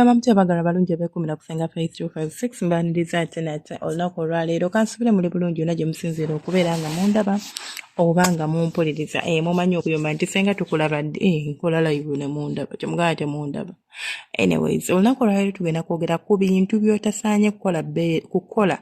bamutya bagala balungi bekumira kusenga Faith 256 mbaniriza ate nate olunaku olwaleero kansubire muli bulungi yonna gye musinziira okubeera nga mundaba oba nga mumpuliriza mumanyi okuyomba nti senga tukulaba nkola live ne mundaba kyemugala temundaba. Anyways, olunaku olwaleero tugenda kwogera ku bintu by'otasaanye kukola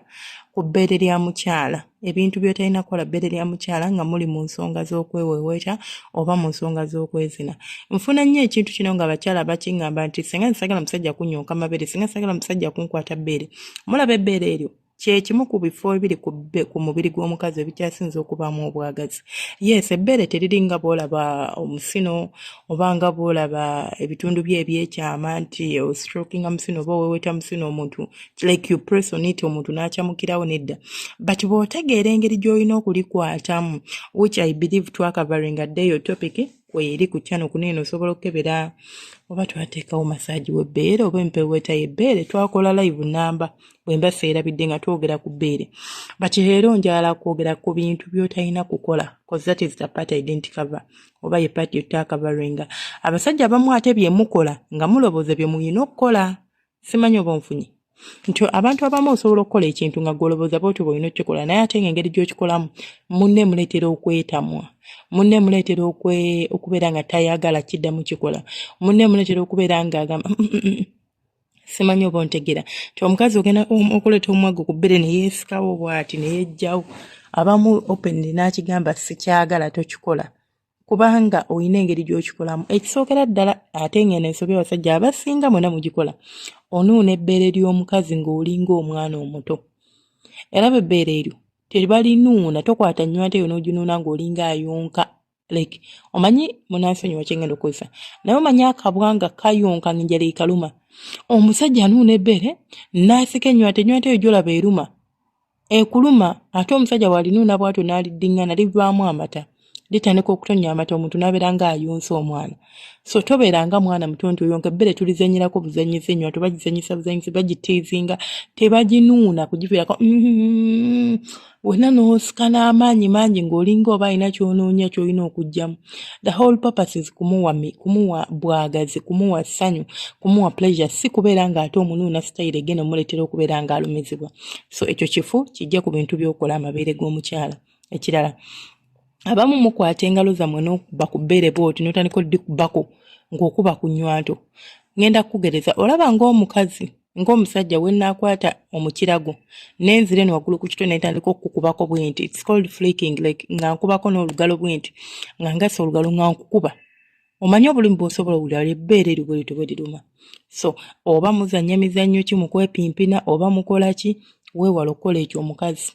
ku bbeere lya mukyala, ebintu by'otalina kukola bbeere lya mukyala nga muli mu nsonga z'okweweweeta oba mu nsonga z'okwezina. Nfuna nnyo ekintu kino nga abakyala bakingamba nti senga nsagala musajja kunyonka mabeere, senga nsagala musajja kunkwata bbeere. Mulaba ebbeere eryo kyekimu ku bifo ebiri ku mubiri gw'omukazi ebikyasinza okubaamu obwagazi. Yes, ebbeere teriringa bw'olaba omusino oba nga bw'olaba ebitundu bye ebyekyama nti ostrokinga musino oba oweweta musino omuntu like you press on it omuntu n'akyamukirawo nedda. But bw'otegeera engeri gy'olina okulikwatamu, which I believe twakavaring a day or topic kweri ku channel kunene osobola okukebera oba twateekawo massage w'ebbeere oba empeweeta y'ebbeere, twakola live namba bwemba seerabidde nga twogera ku bbeere. But leero njala kwogera ku bintu by'otalina kukola because that is the part I didn't cover oba ye part yotakavaringa. Abasajja abamu ate bye mukola nga mulowooza bye muyina okukola. Simanyi oba onfunye nti abantu abamu osobola okukola ekintu nga golowooza bw'otyo bw'olina okukikola naye ate ng'engeri gy'okikolamu munne muleetera okwetamwa, munne muleetera okubeera nga tayagala kiddamu kikola, munne muleetera okubeera ng'agamba simanyi oba ontegera nti omukazi ogenda okuleeta omwago ku bbeere ne yeesikawo bw'ati ne yejjawo abamu openly n'akigamba sikyagala tokikola kubanga oyina engeri gy'okikolamu. Ekisookera ddala ate ng'eno ensobi abasajja abasinga mwena mugikola, onuuna ebbeere ly'omukazi ng'olinga omwana omuto. Era ebbeere eryo teribalinuuna, tokwata nywante yo n'oginuuna ng'olinga ayonka. Like omanyi munansonyiwa kye ngenda okukozesa naye omanyi akabwa nga kayonka ng'enjala ekaluma. Omusajja anuuna ebbeere n'asika enywante yo gy'olaba eruma ekuluma, ate omusajja bw'alinuuna bw'atyo n'aliddingana livaamu amata, litandika okutonnya amata, omuntu n'abeera ng'ayonsa omwana. So tobeeranga mwana muto nti oyonka ebbeere tulizenyerako buzanyisa enywante bagizanyisa buzanyisa bagitiizinga tebaginuuna kugiviirako wena n'osika n'amaanyi mangi ng'olinga oba alina ky'onoonya ky'olina okuggyamu. The whole purpose is kumuwa bwagazi, kumuwa ssanyu, kumuwa pleasure, si kubeera ng'ate omunuuna sitayire gena omuleetera okubeera ng'alumizibwa. So ekyo kifu kijja ku bintu by'okola amabeere g'omukyala. Ekirala, abamu mukwata engalo zammwe n'okuba ku bbeere bw'oti n'otandika oddikubako ng'okuba ku nnywanto. Ngenda kukugereza olaba ng'omukazi ng'omusajja we naakwata omukirago n'enzira eno waggulu ku kitwe n'etandika okukubako bwenti, it's called flicking, like nga nkubako n'olugalo bwenti nga ngasa olugalo nga nkukuba. Omanyi obulumi bw'osobola obulala ebbeere eryo bwe lityo bwe liruma. So oba muzannya mizannyo ki mu kwepimpina oba mukola ki, weewala okukola ekyo omukazi.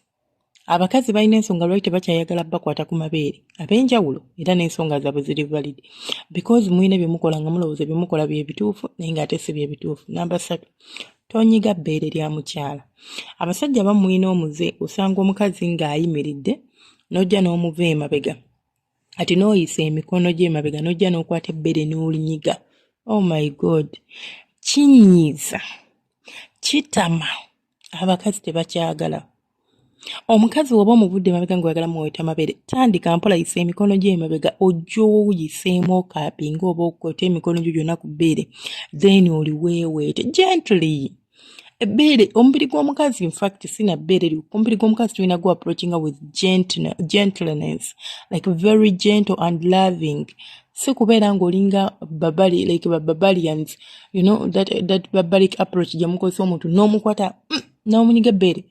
Abakazi balina ensonga lwaki tebakyayagala bakwata ku mabeere ab'enjawulo era n'ensonga zaabwe ziri valid because muyina bye mukola nga mulowooza bye mukola bye bituufu naye ng'ate si bye bituufu. Namba 3, tonyiga bbeere lya mukyala. Abasajja abamu muyina omuze, osanga omukazi ng'ayimiridde n'ojja n'omuva emabega ati n'oyisa emikono gye emabega n'ojja n'okwata ebbeere n'olinyiga. Oh my God, kinyiiza, kitama, abakazi tebakyagala. Omukazi woba omuvudde emabega ng'oyagala muweta mabeere, tandika mpola, yisa emikono gye emabega ojja oyiseemu okapinga oba okwata emikono gyo gyonna ku bbeere, then oliweeweete gently. Ebbeere, omubiri gw'omukazi in fact sina bbeere lyo, omubiri gw'omukazi tulina gwa approaching with gentleness, like very gentle and loving. Si kubeera ng'olinga babali, like barbarians, you know, that barbaric approach gye mukozesa omuntu n'omukwata n'omunyiga ebbeere.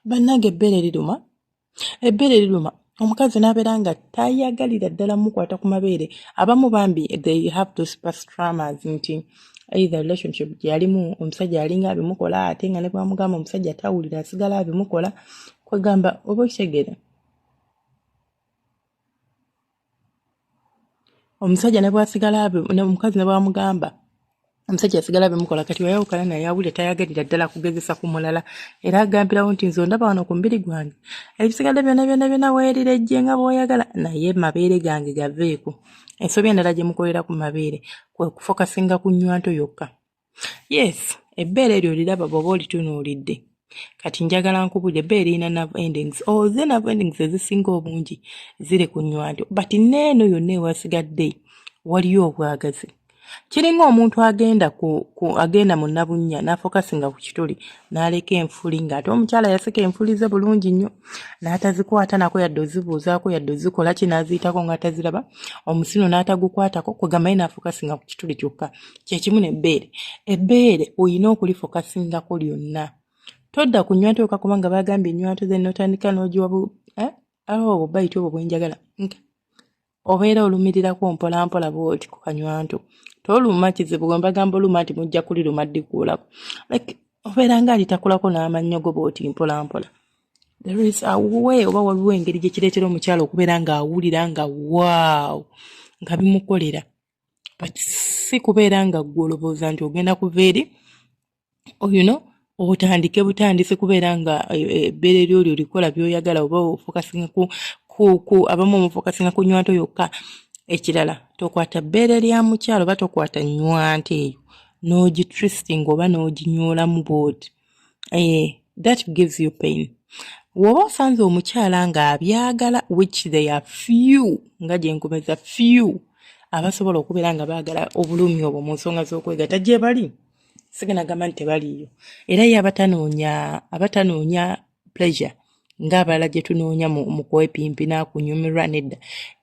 Bannange ebbeere liruma, ebbeere liruma. Omukazi n'abeera nga tayagalira ddala mukwata ku mabeere. Abamu bambi they have those past traumas nti either relationship gyalimu omusajja alinga abimukola ate nga ne bwamugamba omusajja tawulira asigala abimukola, kwegamba oba okitegeera. Omusajja ne bwasigala omukazi ne bwamugamba omusajja asigala abimukola, kati wayawukana naye awulira tayagalira ddala kugezesa ku mulala era agambirawo nti nze ondaba wano ku mubiri gwange ebisigadde byonna weerirejje nga bw'oyagala naye mabeere gange gaveeko. Ensobi endala gye mukolera ku mabeere kwe kufokasinga ku nnywanto yokka. Yes, ebbeere eryo liraba bw'oba olitunuulidde. Kati njagala nkubulire ebbeere lirina nerve endings. Ze nerve endings ezisinga obungi ziri ku nnywanto, but neeno yonna ewasigadde waliyo obwagazi. kiringa omuntu agenda mu nabunnya n'afokasinga ku kituli n'aleka enfuli ng'ate omukyala yasika enfuli ze bulungi nnyo n'atazikwata nako yadde ozibuuzaako yadde ozikola ki n'aziyitako ng'ataziraba omusino n'atagukwatako kwegamba ye n'afokasinga ku kituli kyokka kyekimu ebbeere olina okulifokasingako lyonna todda ku nnywanto yokka kubanga bagambye ennywanto ze n'otandika n'ogiwa obwo bayita obwo bwenjagala obeera olumiririrako mpolampola bw'oti ku kanywanto toluma kizibu gwe mbagamba oluma nti mujja kuliruma ddikuulako obeera ng'alitakulako n'amannyo go bw'oti mpolampola. There is a way oba waliwo engeri gye kireetera omukyala okubeera ng'awulira nga waawo nga bimukolera but si kubeera nga ggwe olowooza nti ogenda kuva eri otandike butandisi kubeera nga ebbeere lyo likola by'oyagala oba ofokasinga abamu omufokasinga ku nnywanto yokka. Ekirala tokwata bbeere lya mukyalo oba tokwata nnywanto eyo n'ogitwisting oba n'oginyoolamu bw'oti. That gives you pain. Woba osanze omukyala ng'abyagala which they are few nga gye nkomeza few abasobola okubeera nga baagala obulumi obwo mu nsonga z'okwegatta gye bali sigenda gamba nti tebaliiyo era ye abatanoonya pleasure ng'abalala gye tunoonya mu kwepimpina kunyumirwa nedda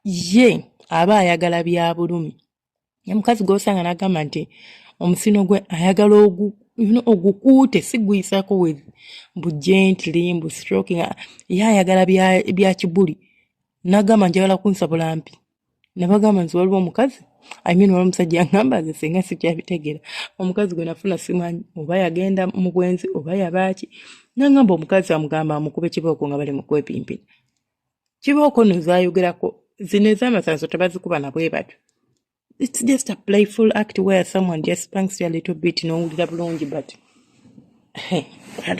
ye aba ayagala bya bulumi. Omukazi gw'osanga n'agamba nti omusino gwe ayagala ogukuute si guyisako mbu gently mbu stroking ye ayagala bya kibuli n'agamba njagala kunsabula mpi ne bagamba nti waliwo omukazi waliwo omusajja yangamba nze singa sikyabitegeera omukazi gwe nafuna simanyi oba yagenda mu bwenzi oba yabaaki n'angamba omukazi amugamba amukube kibooko nga bali mu kwepimpina kibooko nozaayogerako zino ez'amasanso tebazikuba nabwe batyo. It's just a playful act where someone just spanks you a little bit n'owulira bulungi but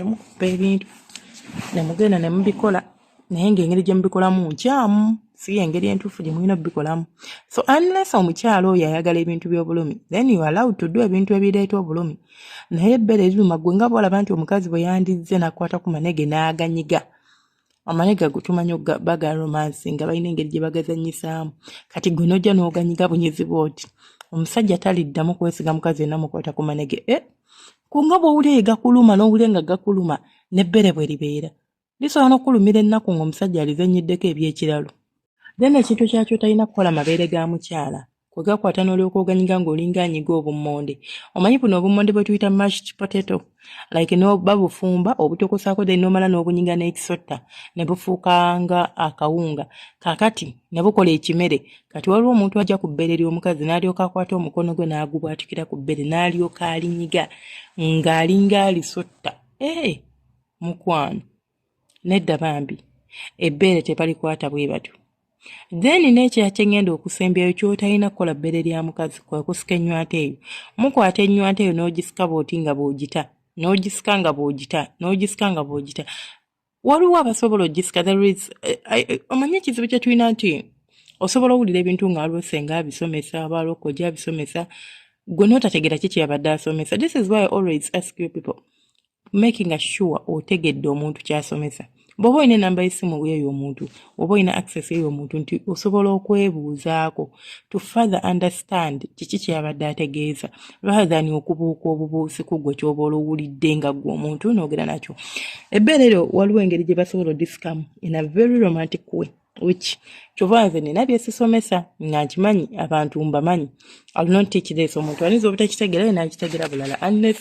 mukuba ebintu ne mugenda ne mubikola naye ng'engeri gye mubikolamu nkyamu si engeri entuufu gye mulina obikolamu. So unless omukyala oyo ayagala ebintu by'obulumi then you are allowed to do ebintu ebireeta obulumi. Naye ebbeere liruma gwe nga bw'olaba nti omukazi bwe yandizze n'akwata ku manege n'aganyiga amanege ago tumanyi baga romance nga balina engeri gye bagazanyisaamu kati gwe n'ojja n'oganyiga bunyizi bw'oti omusajja taliddamu kwesiga mukazi yenna mukwata ku manege kunga bw'owulire gakuluma n'owulire nga gakuluma n'ebbeere bwe libeera lisobola n'okulumira ennaku ng'omusajja alizannyiddeko eby'ekiralo. Then ekintu kyakyo talina kukola mabeere ga mukyala kwe gakwata n'olyoka oganyiga ng'olinga anyiga obummonde. Omanyi buno obummonde bwe tuyita mashed potato like babufumba obutokosaako then n'omala n'obunyiga n'ekisotta ne bufuuka nga akawunga kakati ne bukola ekimere. Kati waliwo omuntu ajja ku bbeere ly'omukazi n'alyoka akwata omukono gwe n'agubwatukira ku bbeere n'alyoka alinyiga ng'alinga alisotta mukwano nedda bambi ebbeere tebalikwata bwe batyo. Then n'ekirala kye ngenda okusembyayo ky'otalina kukola bbeere lya mukazi kwe kusika ennywanto eyo. Mukwata ennywanto eyo n'ogisika bw'oti nga bw'ogita n'ogisika nga bw'ogita waliwo abasobola ogisika omanye ekizibu kye tulina nti osobola owulira ebintu nga waliwo senga abisomesa waliwo kojja abisomesa gwe n'otategeera ki kyeyabadde asomesa. This is why I always ask you people making sure otegedde omuntu ky'asomesa. Bw'oba olina enamba y'essimu y'eyo omuntu oba olina access y'eyo omuntu nti osobola okwebuuzaako to further understand kiki kyabadde ategeeza rather than okubuuka obubuusi ku gwe ky'oba olowulidde nga gwe omuntu n'ogera nakyo. Ebbeere eryo waliwo engeri gye basobola odisikamu in a very romantic way which kyova nze nina byesisomesa nga nkimanyi abantu mbamanyi. I'll not teach this. Omuntu ayinza obutakitegeera ye n'akitegeera bulala unless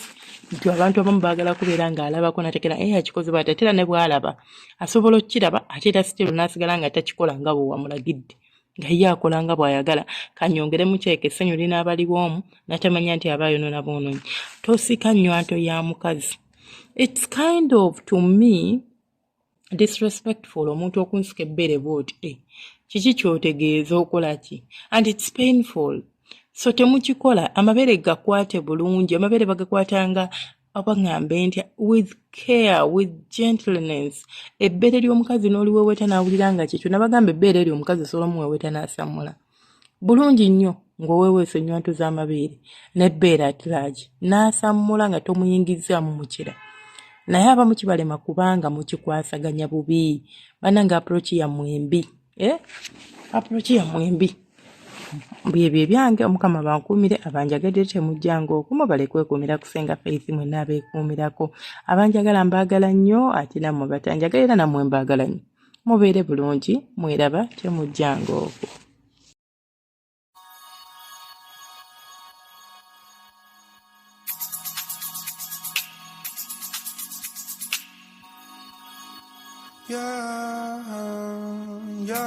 nti abantu abamu baagala kubeera ng'alabako nategeera akikoze bw'atatera ne bw'alaba asobola okukiraba ate era sitiro n'asigala nga takikola nga bwe wamulagidde nga ye akola nga bw'ayagala kanyongere mukyeke essanyu linaabaliwo omu natamanya nti aba ayonoona bwonoonyi. Tosika nnywanto ya mukazi. It's kind of to me disrespectful omuntu okunsika ebbeere bw'oti kiki ky'otegeeza okola ki and it's painful. So temukikola amabeere gakwate bulungi amabeere bagakwatanga abangambe ntya with care with gentleness. Ebbeere ly'omukazi n'oliweeweta n'awulira nga kyekyo nabagamba ebbeere ery'omukazi osobola omuweeweta n'asamula bulungi nnyo ng'oweeweesa ennywanto z'amabeere n'ebbeere at large n'asamula nga tomuyingizzaamu mukira. Naye abamu kibalema kubanga mukikwasaganya bubi bannanga approach yammwe embi approach yammwe embi byebyo ebyange omukama bankuumire abanjagadde temujjanga okumu bale kwekuumira kusenga Faith mwenna abeekuumirako abanjagala mbaagala nnyo ate nammwe batanjagala era nammwe mbaagala nnyo mubeere bulungi mweraba temujjanga okwo. Yeah, yeah.